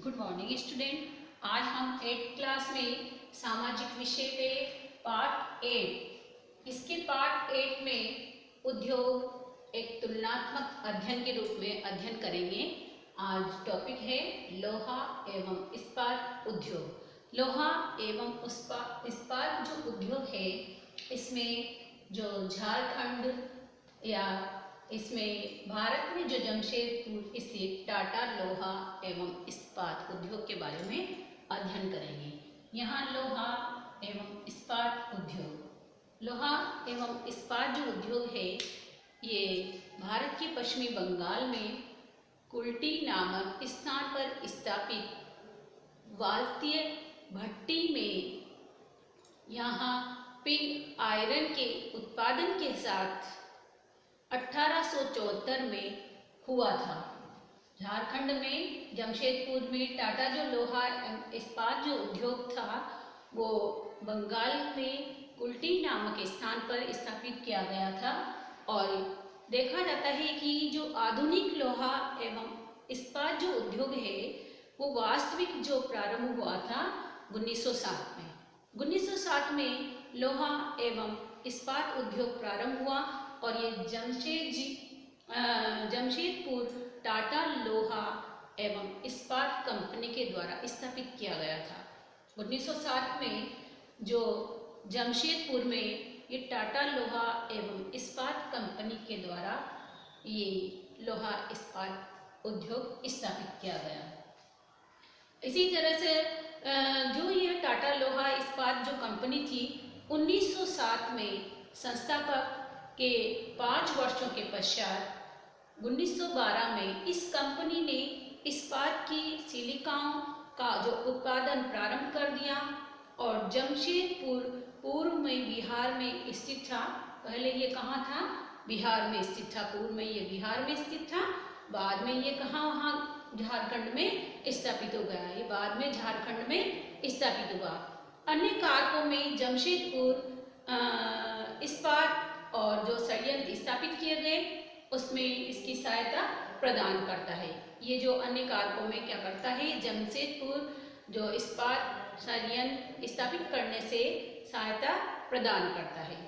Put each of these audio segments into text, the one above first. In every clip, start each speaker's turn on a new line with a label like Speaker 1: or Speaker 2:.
Speaker 1: Good morning student. आज हम 8th class में सामाजिक विषय पे पार्ट 8 इसके पार्ट 8 में उद्योग एक तुलनात्मक अध्ययन के रूप में अध्ययन करेंगे। आज टॉपिक है लोहा एवं इस्पात उद्योग। लोहा एवं इस्पात जो उद्योग है, इसमें जो झारखंड या इसमें भारत में जो जमशेदपुर स्थित टाटा लोहा एवं इस्पात उद्योग के बारे में अध्ययन करेंगे। यहाँ लोहा एवं इस्पात उद्योग, लोहा एवं इस्पात जो उद्योग है, ये भारत के पश्चिमी बंगाल में कुल्टी नामक स्थान पर स्थापित वाल्तीय भट्टी में यहाँ पिग आयरन के उत्पादन के साथ 1874 में हुआ था। झारखंड में जमशेदपुर में टाटा जो लोहा इस्पात जो उद्योग था, वो बंगाल में कुल्टी नामक स्थान पर स्थापित किया गया था। और देखा जाता है कि जो आधुनिक लोहा एवं इस्पात जो उद्योग है, वो वास्तविक जो प्रारंभ हुआ था 1907 में। 1907 में लोहा एवं इस्पात उद्योग प्रारंभ हुआ और ये जमशेदपुर टाटा लोहा एवं इस्पात कंपनी के द्वारा स्थापित किया गया था। 1907 में जो जमशेदपुर में ये टाटा लोहा एवं इस्पात कंपनी के द्वारा ये लोहा इस्पात उद्योग स्थापित किया गया। इसी तरह से जो ये टाटा लोहा इस्पात जो कंपनी थी, 1907 में संस्थापक के 5 वर्षों के पश्चात 1912 में इस कंपनी ने इस्पात की सिलिकाओं का जो उत्पादन प्रारंभ कर दिया और जमशेदपुर पूर्व में बिहार में स्थित था। पहले ये कहाँ था? बिहार में स्थित था। पूर्व में ये बिहार में स्थित था, बाद में ये कहाँ वहाँ झारखंड में स्थापित हो गया। ये बाद में झारखंड में स्थापित हुआ। अन्य कारकों में जमशेदपुर इस्पात और जो संयंत्र स्थापित किए गए, उसमें इसकी सहायता प्रदान करता है। ये जो अन्य कारकों में क्या करता है, जमशेदपुर जो इस्पात संयंत्र स्थापित करने से सहायता प्रदान करता है।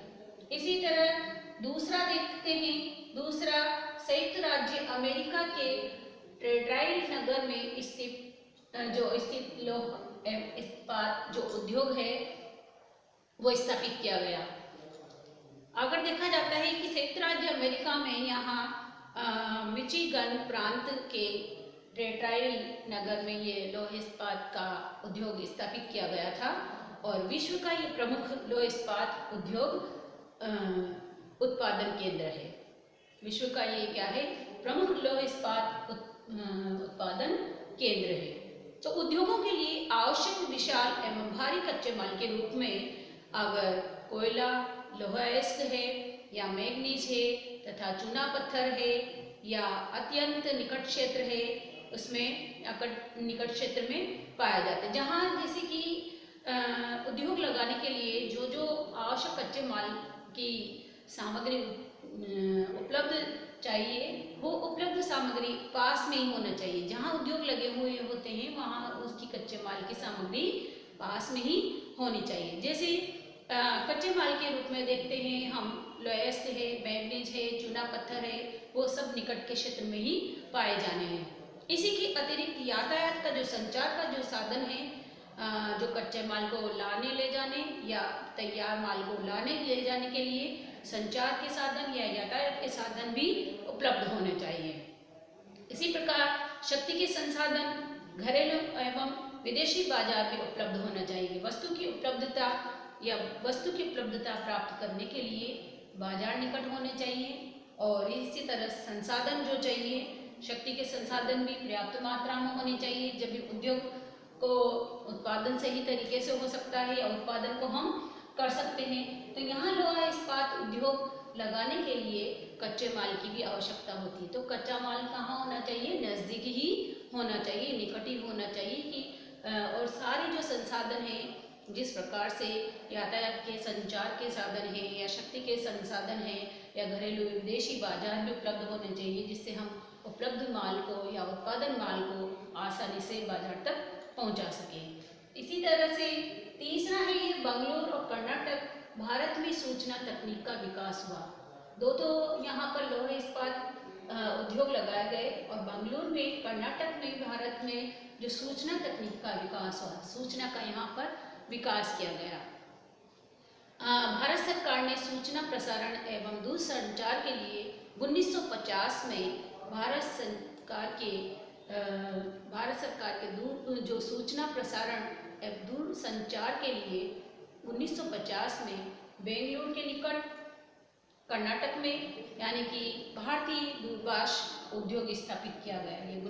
Speaker 1: इसी तरह दूसरा देखते हैं, दूसरा संयुक्त राज्य अमेरिका के डेट्रॉइट नगर में स्थित लोहा इस्पात जो उद्योग है, वो स्थापित किया गया। अगर देखा जाता है कि संयुक्त राज्य अमेरिका में यहाँ मिचिगन प्रांत के डेट्रॉइट नगर में ये लोहा इस्पात का उद्योग स्थापित किया गया था और विश्व का ये प्रमुख लोहा इस्पात उद्योग उत्पादन केंद्र है। विश्व का ये क्या है? प्रमुख लोहा इस्पात उत्पादन केंद्र है। तो उद्योगों के लिए आवश्यक विशाल एवं भारी कच्चे माल के रूप में अगर कोयला, लोहा अयस्क है या मैग्नीज है तथा चूना पत्थर है या अत्यंत निकट क्षेत्र है, उसमें निकट क्षेत्र में पाया जाता है। जहाँ जैसे कि उद्योग लगाने के लिए जो जो आवश्यक कच्चे माल की सामग्री उपलब्ध चाहिए, वो उपलब्ध सामग्री पास में ही होना चाहिए। जहाँ उद्योग लगे हुए होते हैं, वहाँ उसकी कच्चे माल की सामग्री पास में ही होनी चाहिए। जैसे कच्चे माल के रूप में देखते हैं हम, लोहा अयस्क है, मैग्नीज है, चूना पत्थर है, वो सब निकट के क्षेत्र में ही पाए जाने हैं। इसी के अतिरिक्त यातायात का जो संचार का जो साधन है, जो कच्चे माल को लाने ले जाने या तैयार माल को लाने ले जाने के लिए संचार के साधन या यातायात के साधन भी उपलब्ध होने चाहिए। इसी प्रकार शक्ति के संसाधन घरेलू एवं विदेशी बाजार में उपलब्ध होना चाहिए। वस्तु की उपलब्धता प्राप्त करने के लिए बाजार निकट होने चाहिए और इसी तरह संसाधन जो चाहिए, शक्ति के संसाधन भी पर्याप्त मात्रा में होने चाहिए, जब भी उद्योग को उत्पादन सही तरीके से हो सकता है या उत्पादन को हम कर सकते हैं। तो यहाँ लोहा इस्पात उद्योग लगाने के लिए कच्चे माल की भी आवश्यकता होती है। तो कच्चा माल कहाँ होना चाहिए? नज़दीक ही होना चाहिए, निकट ही होना चाहिए कि और सारे जो संसाधन हैं, जिस प्रकार से यातायात के संचार के साधन हैं या शक्ति के संसाधन हैं या घरेलू विदेशी बाजार भी उपलब्ध होने चाहिए, जिससे हम उपलब्ध माल को या उत्पादन माल को आसानी से बाजार तक पहुंचा सके। इसी तरह से तीसरा है ये बेंगलुरु और कर्नाटक भारत में सूचना तकनीक का विकास हुआ। दो तो यहाँ पर लौह इस्पात उद्योग लगाए गए और बेंगलुरु में कर्नाटक में भारत में जो सूचना तकनीक का विकास हुआ, सूचना का यहाँ पर विकास किया गया। भारत सरकार ने सूचना प्रसारण एवं दूरसंचार के लिए 1950 में भारत सरकार के जो सूचना प्रसारण एवं दूरसंचार के लिए 1950 में बेंगलुरु के निकट कर्नाटक में यानी कि भारतीय दूरभाष उद्योग स्थापित किया गया। ये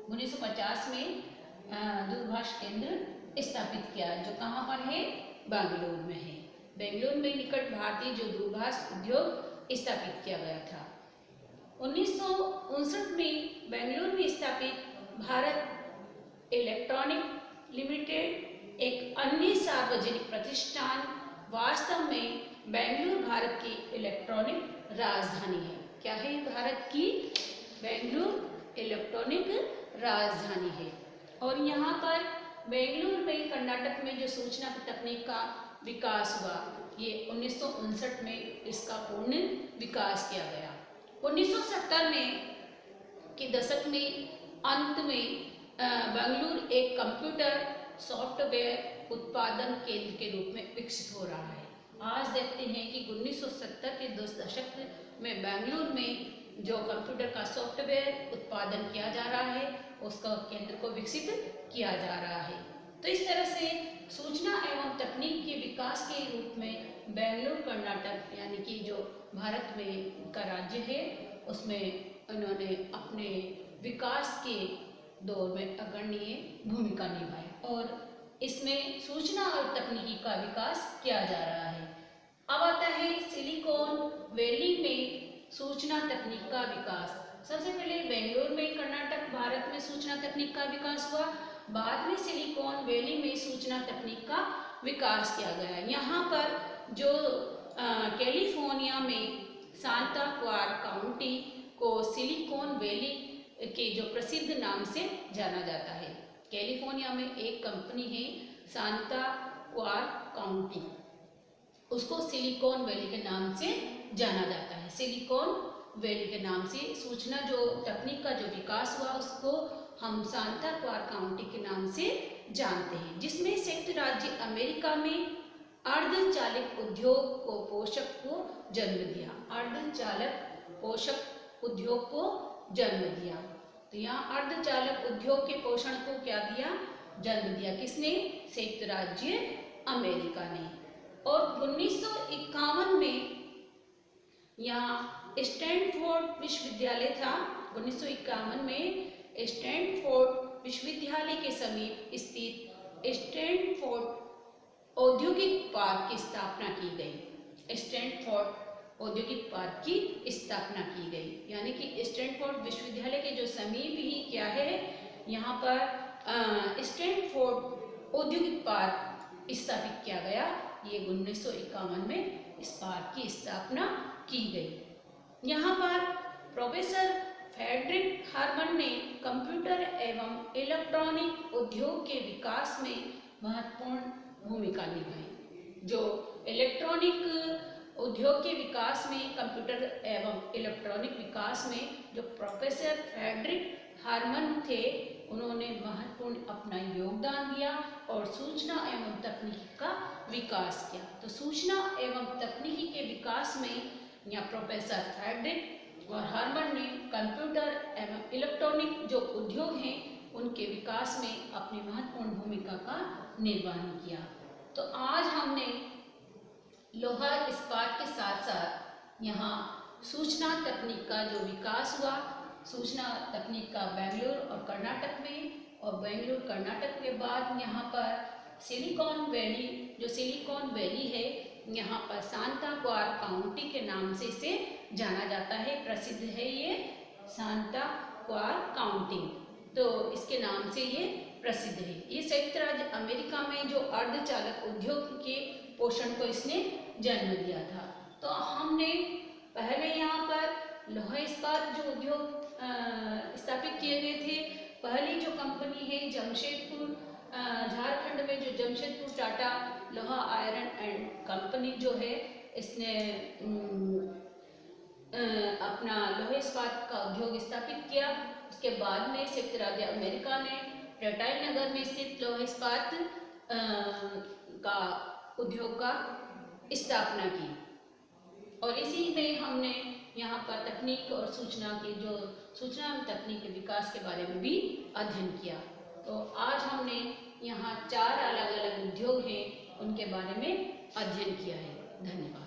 Speaker 1: 1950 में दूरभाष केंद्र स्थापित किया, जो कहाँ पर है, बेंगलुरु में है। बेंगलुरु में निकट भारतीय जो दूरभाष उद्योग स्थापित किया गया था। 1959 में बेंगलुरु में स्थापित भारत इलेक्ट्रॉनिक लिमिटेड एक अन्य सार्वजनिक प्रतिष्ठान वास्तव में बेंगलुरु भारत की इलेक्ट्रॉनिक राजधानी है। क्या है भारत की? बेंगलुरु इलेक्ट्रॉनिक राजधानी है। और यहाँ पर बेंगलुरु में कर्नाटक में जो सूचना तकनीक का विकास हुआ, ये 1959 में इसका पूर्ण विकास किया गया। 1970 में के दशक में अंत में बेंगलुरु एक कंप्यूटर सॉफ्टवेयर उत्पादन केंद्र के रूप में विकसित हो रहा है। आज देखते हैं कि 1970 के दशक में बेंगलुरु में जो कंप्यूटर का सॉफ्टवेयर उत्पादन किया जा रहा है, उसका केंद्र को विकसित किया जा रहा है। तो इस तरह से सूचना एवं तकनीक के विकास के रूप में बेंगलुरु कर्नाटक यानी कि जो भारत में का राज्य है, उसमें उन्होंने अपने विकास के दौर में अग्रणीय भूमिका निभाई और इसमें सूचना और तकनीकी का विकास किया जा रहा है। अब आता है सिलिकॉन वैली में सूचना तकनीक का विकास। सबसे पहले बेंगलुरु में कर्नाटक भारत में सूचना तकनीक का विकास हुआ, बाद में सिलिकॉन वैली में सूचना तकनीक का विकास किया गया। यहाँ पर जो कैलिफोर्निया में सांता क्लारा काउंटी को सिलिकॉन वैली के जो प्रसिद्ध नाम से जाना जाता है। कैलिफोर्निया में एक कंपनी है सांता क्लारा काउंटी, उसको सिलिकॉन वैली के नाम से जाना जाता है। सिलिकॉन वैली के नाम से सूचना जो तकनीक का जो विकास हुआ, उसको हम सांता क्लारा काउंटी के नाम से जानते हैं, जिसमें संयुक्त राज्य अमेरिका में अर्धचालक उद्योग को पोषक को जन्म दिया। अर्धचालक पोषक उद्योग को जन्म दिया। तो यहाँ अर्धचालक उद्योग के पोषण को क्या दिया? जन्म दिया। किसने? संयुक्त राज्य अमेरिका ने। और 1951 में यहाँ स्टैनफोर्ड विश्वविद्यालय था। 1951 में स्टैनफोर्ड विश्वविद्यालय के समीप स्थित स्टैनफोर्ड औद्योगिक पार्क की स्थापना की गई। स्टैनफोर्ड औद्योगिक पार्क की स्थापना की गई, यानी कि स्टैनफोर्ड विश्वविद्यालय के जो समीप ही क्या है, यहाँ पर स्टैनफोर्ड औद्योगिक पार्क स्थापित किया गया। ये 1951 में इस पार्क की स्थापना की गई। यहाँ पर प्रोफेसर फ्रेडरिक हार्मन ने कंप्यूटर एवं इलेक्ट्रॉनिक उद्योग के विकास में महत्वपूर्ण भूमिका निभाई। जो इलेक्ट्रॉनिक उद्योग के विकास में, कंप्यूटर एवं इलेक्ट्रॉनिक विकास में जो प्रोफेसर फ्रेडरिक हार्मन थे, उन्होंने महत्वपूर्ण अपना योगदान दिया और सूचना एवं तकनीकी का विकास किया। तो सूचना एवं तकनीकी के विकास में यहाँ प्रोफेसर फ्रेडरिक और हार्मन ने कंप्यूटर एवं इलेक्ट्रॉनिक जो उद्योग हैं, उनके विकास में अपनी महत्वपूर्ण भूमिका का निर्वहन किया। तो आज हमने लोहा इस्पात के साथ साथ यहाँ सूचना तकनीक का जो विकास हुआ, सूचना तकनीक का बेंगलुरु और कर्नाटक में, और बेंगलुरु कर्नाटक के बाद यहाँ पर सिलिकॉन वैली, जो सिलिकॉन वैली है, यहाँ पर सांता क्लारा काउंटी के नाम से इसे जाना जाता है। प्रसिद्ध है ये सांता क्लारा काउंटी, तो इसके नाम से ये प्रसिद्ध है। ये संयुक्त राज्य अमेरिका में जो अर्धचालक उद्योग के पोषण को इसने जन्म दिया था। तो हमने पहले यहाँ पर लोहा इस्पात जो उद्योग स्थापित किए कंपनी है जमशेदपुर, झारखंड में जो जमशेदपुर टाटा लोहा आयरन एंड कंपनी जो है, इसने अपना लोहे इस्पात का उद्योग स्थापित किया। उसके बाद में संयुक्त राज्य अमेरिका ने रटाइल नगर में स्थित लोहे इस्पात का उद्योग का स्थापना की, और इसी में हमने यहाँ पर तकनीक और सूचना की जो सूचना एवं तकनीक के विकास के बारे में भी अध्ययन किया। तो आज हमने यहाँ 4 अलग अलग उद्योग हैं उनके बारे में अध्ययन किया है। धन्यवाद।